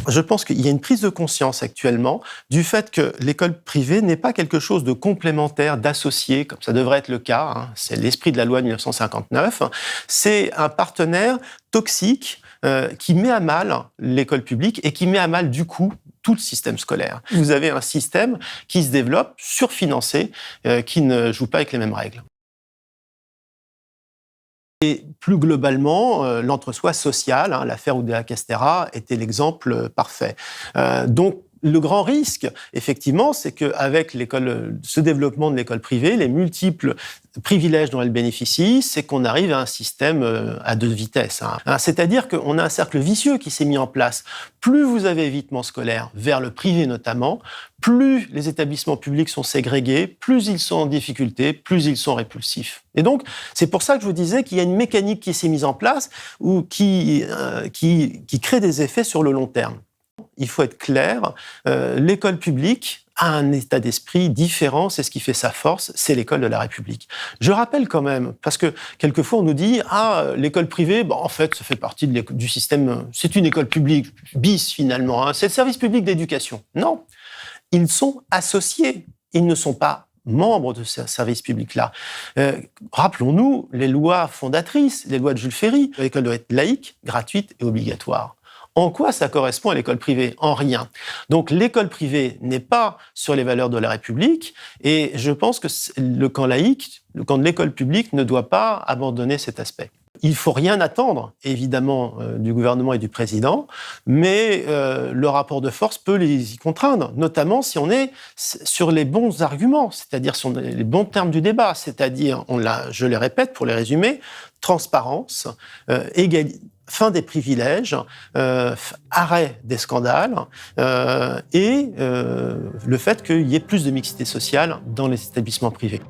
Je pense qu'il y a une prise de conscience actuellement du fait que l'école privée n'est pas quelque chose de complémentaire, d'associé, comme ça devrait être le cas, hein. C'est l'esprit de la loi de 1959. C'est un partenaire toxique qui met à mal l'école publique et qui met à mal, du coup, tout le système scolaire. Vous avez un système qui se développe, surfinancé, qui ne joue pas avec les mêmes règles. Et plus globalement, l'entre-soi social, hein, l'affaire Oudéa Castéra était l'exemple parfait. Donc, le grand risque, effectivement, c'est qu'avec ce développement de l'école privée, les multiples privilèges dont elle bénéficie, c'est qu'on arrive à un système à deux vitesses, hein. C'est-à-dire qu'on a un cercle vicieux qui s'est mis en place. Plus vous avez évitement scolaire, vers le privé notamment, plus les établissements publics sont ségrégés, plus ils sont en difficulté, plus ils sont répulsifs. Et donc, c'est pour ça que je vous disais qu'il y a une mécanique qui s'est mise en place ou qui crée des effets sur le long terme. Il faut être clair, l'école publique a un état d'esprit différent, c'est ce qui fait sa force, c'est l'école de la République. Je rappelle quand même, parce que quelquefois on nous dit « Ah, l'école privée, en fait, ça fait partie du système, c'est une école publique bis finalement, hein, c'est le service public d'éducation. » Non, ils sont associés, ils ne sont pas membres de ce service public-là. Rappelons-nous les lois fondatrices, les lois de Jules Ferry. L'école doit être laïque, gratuite et obligatoire. En quoi ça correspond à l'école privée? En rien. Donc l'école privée n'est pas sur les valeurs de la République et je pense que le camp laïque, le camp de l'école publique ne doit pas abandonner cet aspect. Il ne faut rien attendre, évidemment, du gouvernement et du président, mais le rapport de force peut les y contraindre, notamment si on est sur les bons arguments, c'est-à-dire sur les bons termes du débat, c'est-à-dire, je les répète pour les résumer, transparence, égalité, fin des privilèges, arrêt des scandales et le fait qu'il y ait plus de mixité sociale dans les établissements privés.